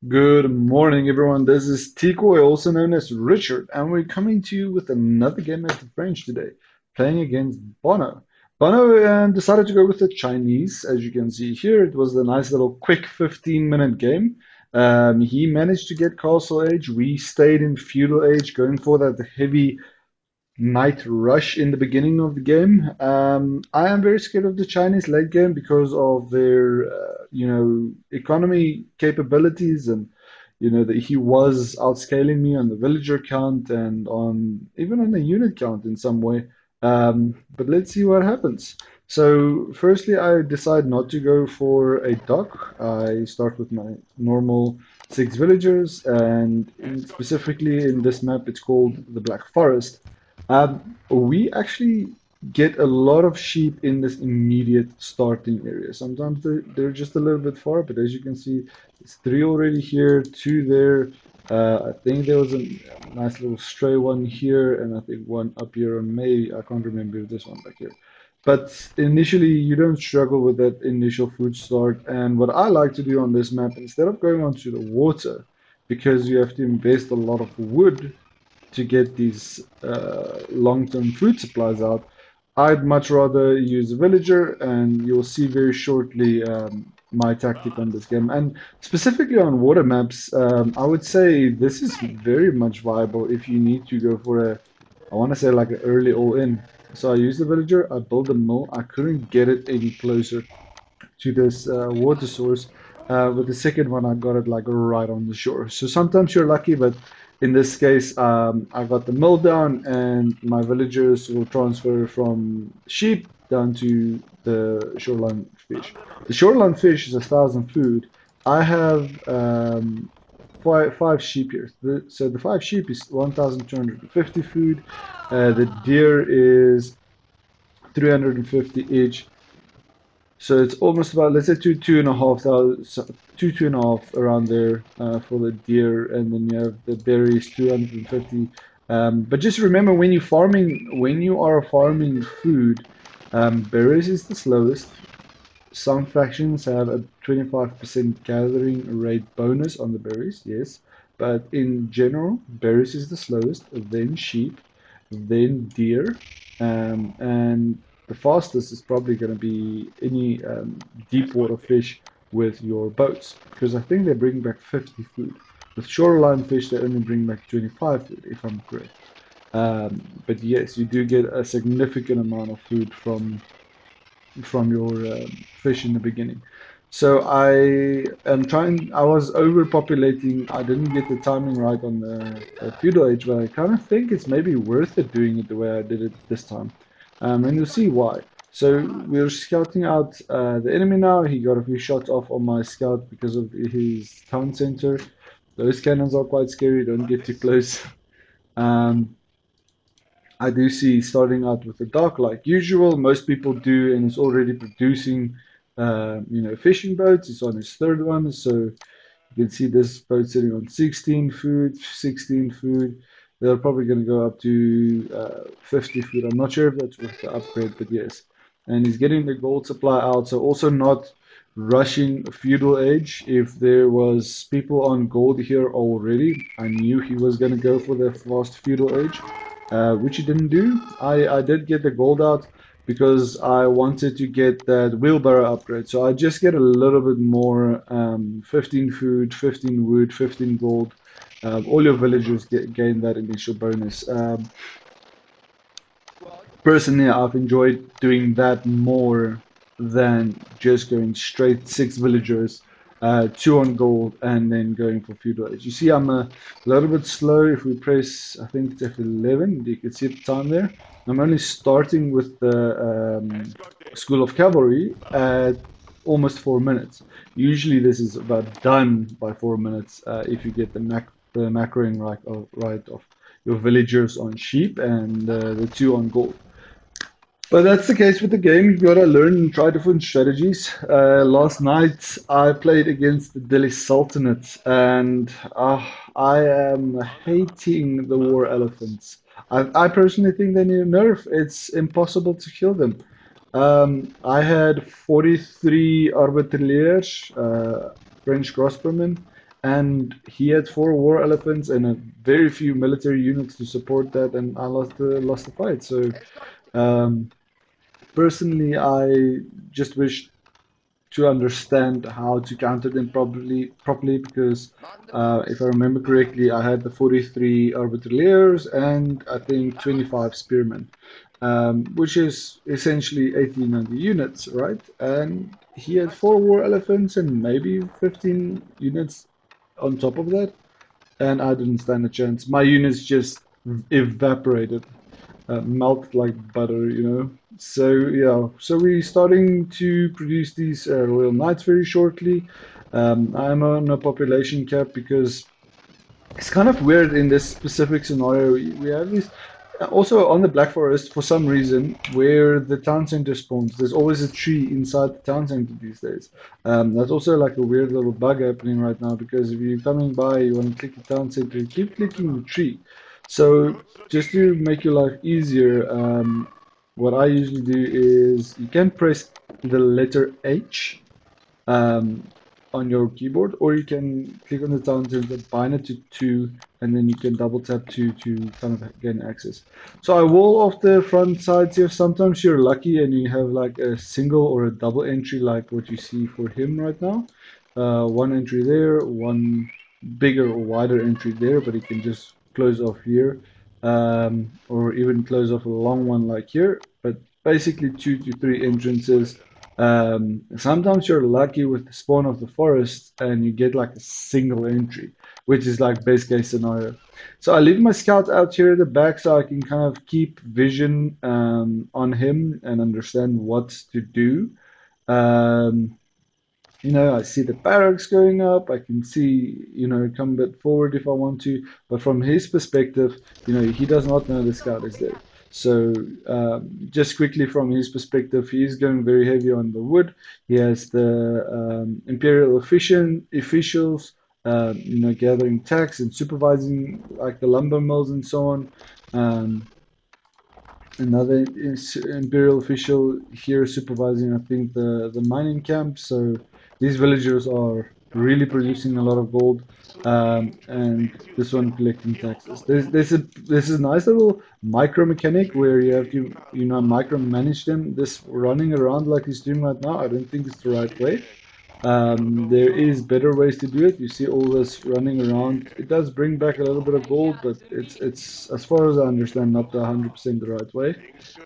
Good morning, everyone. This is Tikoy, also known as Richard, and we're coming to you with another game at the French today, playing against Bono. Bono decided to go with the Chinese, as you can see here. It was a nice little quick 15-minute game. He managed to get Castle Age. We stayed in Feudal Age, going for that heavy night rush in the beginning of the game. I am very scared of the Chinese late game because of their, economy capabilities and, that he was outscaling me on the villager count and on even on the unit count in some way. But let's see what happens. So, firstly, I decide not to go for a dock. I start with my normal six villagers, and specifically in this map, it's called the Black Forest. We actually get a lot of sheep in this immediate starting area. Sometimes they're just a little bit far, but as you can see, it's three already here, two there. I think there was a nice little stray one here, and I think one up here on May. I can't remember this one back here. But initially, you don't struggle with that initial food start. And what I like to do on this map, instead of going onto the water, because you have to invest a lot of wood to get these long-term food supplies out, I'd much rather use a villager, and you'll see very shortly my tactic on this game. And specifically on water maps, I would say this is very much viable if you need to go for I want to say like an early all-in. So I use the villager, I build a mill. I couldn't get it any closer to this water source. With the second one, I got it like right on the shore. So sometimes you're lucky, but in this case, I got the mill down, and my villagers will transfer from sheep down to the shoreline fish. The shoreline fish is 1,000 food. I have five sheep here. So the five sheep is 1,250 food. The deer is 350 each. So it's almost about, let's say, two and a half thousand, two and a half around there for the deer, and then you have the berries, 250. But just remember, when you are farming food, berries is the slowest. Some factions have a 25% gathering rate bonus on the berries, yes. But in general, berries is the slowest, then sheep, then deer, and the fastest is probably going to be any deep water fish with your boats, because I think they bring back 50 food. With shoreline fish, they only bring back 25 food, if I'm correct. But yes, you do get a significant amount of food from your fish in the beginning. So I was overpopulating. I didn't get the timing right on the feudal age, but I kind of think it's maybe worth it doing it the way I did it this time. And you'll see why. So we're scouting out the enemy now. He got a few shots off on my scout because of his town center. Those cannons are quite scary. Don't get too close. Um, I do see starting out with the dock like usual. Most people do, and it's already producing, fishing boats. It's on its third one, so you can see this boat sitting on 16 food, 16 food. They're probably going to go up to 50 food. I'm not sure if that's with the upgrade, but yes. And he's getting the gold supply out, so also not rushing feudal age. If there was people on gold here already, I knew he was going to go for the fast feudal age, which he didn't do. I did get the gold out because I wanted to get that wheelbarrow upgrade. So I just get a little bit more 15 food, 15 wood, 15 gold. All your villagers gain that initial bonus. Personally, I've enjoyed doing that more than just going straight six villagers, two on gold, and then going for feudal age. You see, I'm a little bit slow. If we press, I think it's F11, you can see the time there. I'm only starting with the School of Cavalry at almost 4 minutes. Usually, this is about done by 4 minutes if you get the macroing right of your villagers on sheep and the two on gold. But that's the case with the game. You gotta learn and try different strategies. Last night I played against the Delhi Sultanate, and I am hating the war elephants. I personally think they need a nerf. It's impossible to kill them. I had 43 arbaletiers, French crossbowmen, and he had four war elephants and a very few military units to support that, and I lost the fight. So um, personally, I just wish to understand how to counter them properly because if I remember correctly, I had the 43 Arbitraliers and I think 25 Spearmen, which is essentially 1890 units, right? And he had four War Elephants and maybe 15 units on top of that, and I didn't stand a chance. My units just evaporated, melt like butter, you know. So yeah, so we're starting to produce these Royal Knights very shortly. I'm on a population cap because it's kind of weird in this specific scenario. We have these also on the Black Forest for some reason where the town center spawns. There's always a tree inside the town center these days. That's also like a weird little bug happening right now because if you're coming by, you want to click the town center, you keep clicking the tree. So just to make your life easier, what I usually do is you can press the letter H um, on your keyboard, or you can click on the town center, bind it to 2, and then you can double tap 2 to kind of gain access. So I wall off the front sides here. Sometimes you're lucky and you have like a single or a double entry like what you see for him right now. One entry there, one bigger or wider entry there, but he can just close off here, or even close off a long one like here. But basically 2 to 3 entrances. Sometimes you're lucky with the spawn of the forest and you get like a single entry, which is like best case scenario. So I leave my scout out here at the back so I can kind of keep vision on him and understand what to do. Um, I see the barracks going up. I can see, come a bit forward if I want to. But from his perspective, he does not know the scout is there. So just quickly from his perspective, he is going very heavy on the wood. He has the imperial officials, gathering tax and supervising like the lumber mills and so on. Um, Another imperial official here supervising, I think, the mining camp. So these villagers are really producing a lot of gold, and this one collecting taxes. There's a nice little micro mechanic where you have to micromanage them. This running around like he's doing right now, I don't think it's the right way. There is better ways to do it. You see all this running around. It does bring back a little bit of gold, but it's as far as I understand, not the 100% the right way.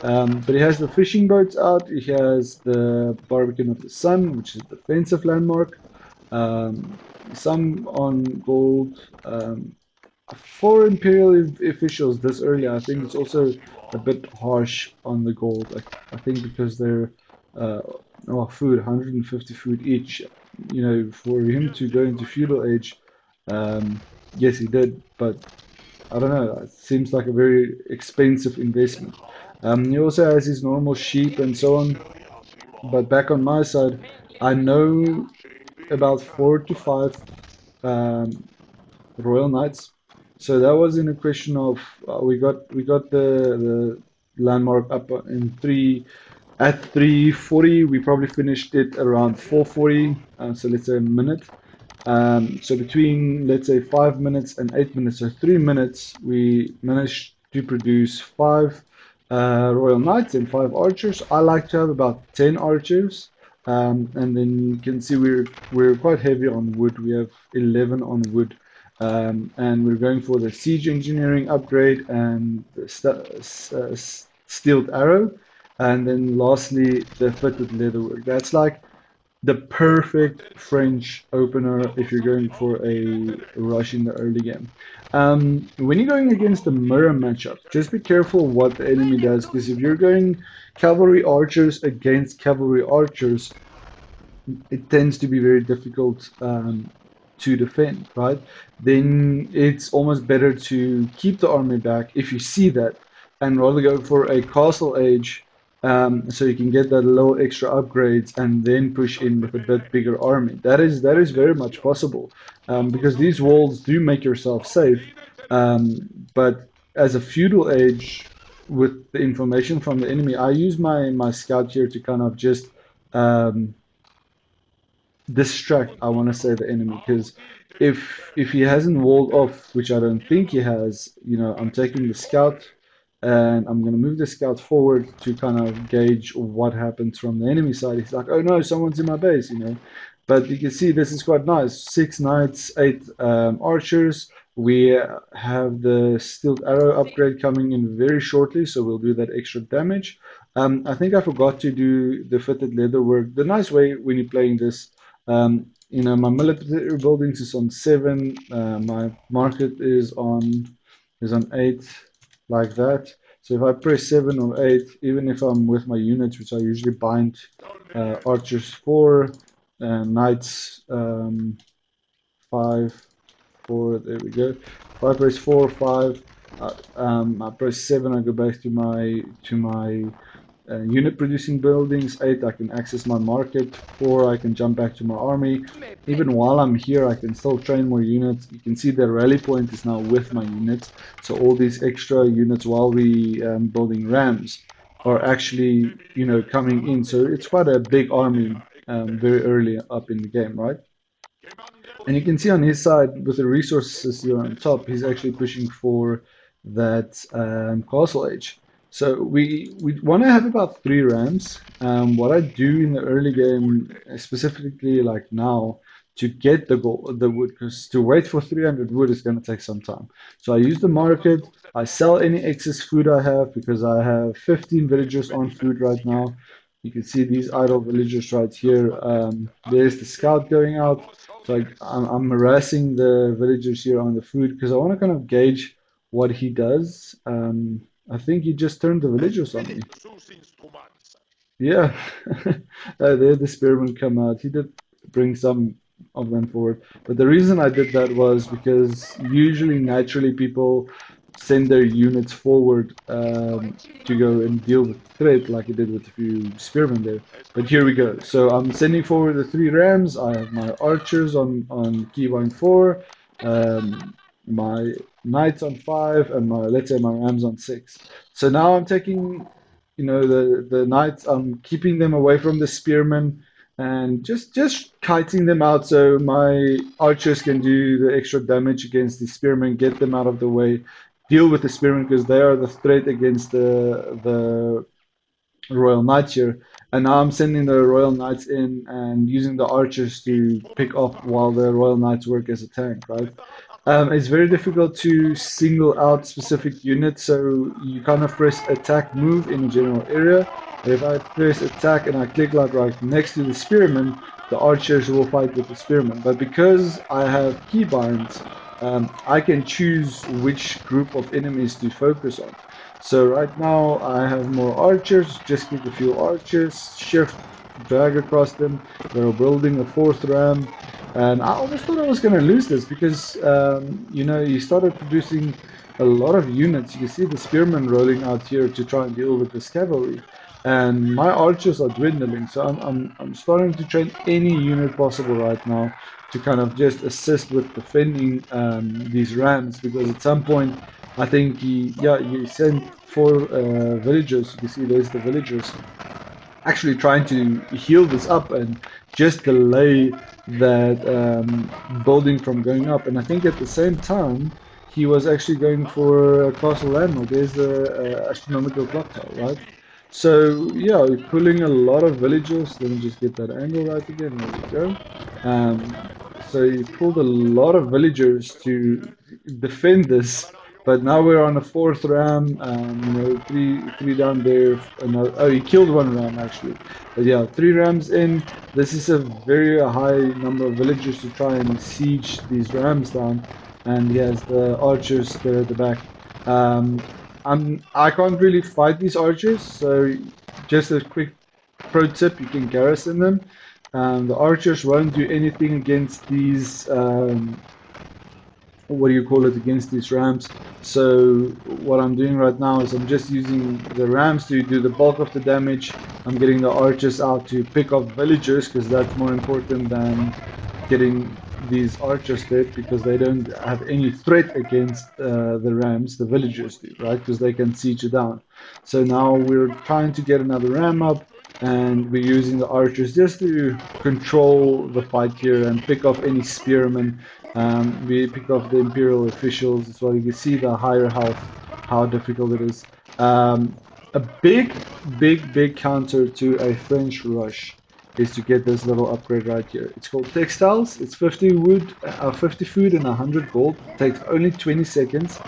But he has the fishing boats out. He has the Barbican of the Sun, which is a defensive landmark. Um, some on gold. For Imperial officials this early, I think it's also a bit harsh on the gold. I think because they're uh, food, 150 food each. For him to go into Feudal Age, yes, he did, but I don't know. It seems like a very expensive investment. He also has his normal sheep and so on. But back on my side, I know about 4 to 5 um, Royal Knights. So that was in a question of we got the landmark up in 340. We probably finished it around 440. So let's say a minute. So between let's say 5 minutes and 8 minutes, so 3 minutes, we managed to produce five Royal Knights and five archers. I like to have about 10 archers, and then you can see we're quite heavy on wood. We have 11 on wood, and we're going for the siege engineering upgrade and the steeled arrow, and then lastly the fitted leatherwork. That's like the perfect French opener if you're going for a rush in the early game. When you're going against the mirror matchup, just be careful what the enemy does, because if you're going cavalry archers against cavalry archers, it tends to be very difficult to defend, right? Then it's almost better to keep the army back if you see that, and rather go for a castle age, so you can get that little extra upgrades and then push in with a bit bigger army. That is very much possible, because these walls do make yourself safe, but as a feudal age, with the information from the enemy, I use my scout here to kind of just um, distract, I want to say, the enemy, because if he hasn't walled off, which I don't think he has, I'm taking the scout and I'm going to move the scout forward to kind of gauge what happens from the enemy side. He's like, oh no, someone's in my base. But you can see this is quite nice. 6 knights, 8 archers. We have the steeled arrow upgrade coming in very shortly, so we'll do that extra damage. I think I forgot to do the fitted leather work. The nice way when you're playing this, my military buildings is on 7. My market is on 8, like that. So if I press 7 or 8, even if I'm with my units, which I usually bind archers 4, knights 5, 4. There we go. If I press 4, 5, I press 7. I go back to my unit producing buildings. 8, I can access my market. 4, I can jump back to my army. Even while I'm here, I can still train more units. You can see the rally point is now with my units. So all these extra units while we building rams are actually, coming in. So it's quite a big army very early up in the game, right? And you can see on his side with the resources here on top, he's actually pushing for that castle age. So we want to have about 3 rams. What I do in the early game, specifically like now, to get the wood, because to wait for 300 wood is going to take some time. So I use the market. I sell any excess food I have because I have 15 villagers on food right now. You can see these idle villagers right here. There's the scout going out. So I'm harassing the villagers here on the food because I want to kind of gauge what he does. I think he just turned the villagers on me. Yeah, there the spearmen come out. He did bring some of them forward, but the reason I did that was because usually, naturally, people send their units forward to go and deal with the threat, like it did with a few spearmen there. But here we go. So I'm sending forward the 3 rams. I have my archers on keybind 4, my knights on 5, and let's say my rams on 6. So now I'm taking the knights. I'm keeping them away from the spearmen and just kiting them out so my archers can do the extra damage against the spearmen, get them out of the way, deal with the spearmen because they are the threat against the Royal Knights here. And now I'm sending the Royal Knights in and using the archers to pick off while the Royal Knights work as a tank, right? It's very difficult to single out specific units, so you kind of press attack move in a general area. If I press attack and I click like right next to the spearmen, the archers will fight with the spearmen. But because I have keybinds, I can choose which group of enemies to focus on. So right now I have more archers, just click a few archers, shift, drag across them. They're building a 4th ram. And I almost thought I was going to lose this because, he started producing a lot of units. You can see the spearmen rolling out here to try and deal with this cavalry. And my archers are dwindling, so I'm starting to train any unit possible right now to kind of just assist with defending these rams because at some point I think he sent 4 villagers. You can see there's the villagers actually trying to heal this up and just delay that building from going up. And I think at the same time, he was actually going for a castle landmark. There's the astronomical clock tower, right? So yeah, we're pulling a lot of villagers. Let me just get that angle right again. There we go. So he pulled a lot of villagers to defend this, but now we're on a 4th ram. Three down there. Oh, he killed 1 ram actually. But yeah, 3 rams in. This is a very high number of villagers to try and siege these rams down, and he has the archers there at the back. Um, I can't really fight these archers, so just a quick pro tip: you can garrison them. The archers won't do anything against these what do you call it, against these rams. So what I'm doing right now is I'm just using the rams to do the bulk of the damage. I'm getting the archers out to pick up villagers because that's more important than getting these archers dead because they don't have any threat against the rams. The villagers do, right? Because they can siege you down. So now we're trying to get another ram up and we're using the archers just to control the fight here and pick off any spearmen We pick off the Imperial officials as well. You can see the higher health, how difficult it is. A big counter to a French rush is to get this little upgrade right here. It's called textiles. It's 50 wood, 50 food and 100 gold. It takes only 20 seconds.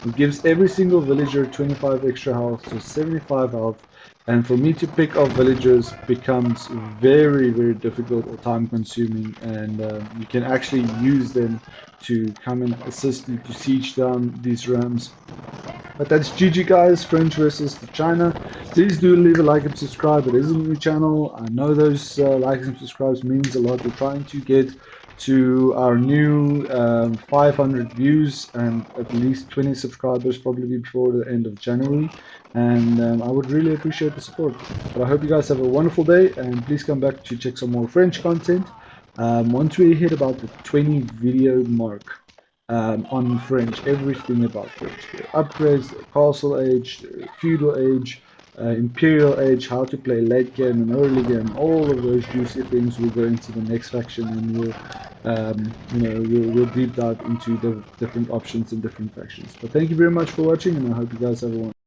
It gives every single villager 25 extra health, so 75 health. And for me to pick off villagers becomes very difficult or time consuming, and you can actually use them to come and assist you to siege down these realms. But that's GG guys, French versus China. Please do leave a like and subscribe. It is a new channel. I know those likes and subscribes means a lot. We're trying to get to our new 500 views and at least 20 subscribers probably before the end of January. And I would really appreciate the support. But I hope you guys have a wonderful day, and please come back to check some more French content once we hit about the 20 video mark on French, everything about French. The upgrades, the castle age, the feudal age, imperial age, how to play late game and early game, all of those juicy things will go into the next faction, and we'll deep dive into the different options and different factions. But thank you very much for watching, and I hope you guys have a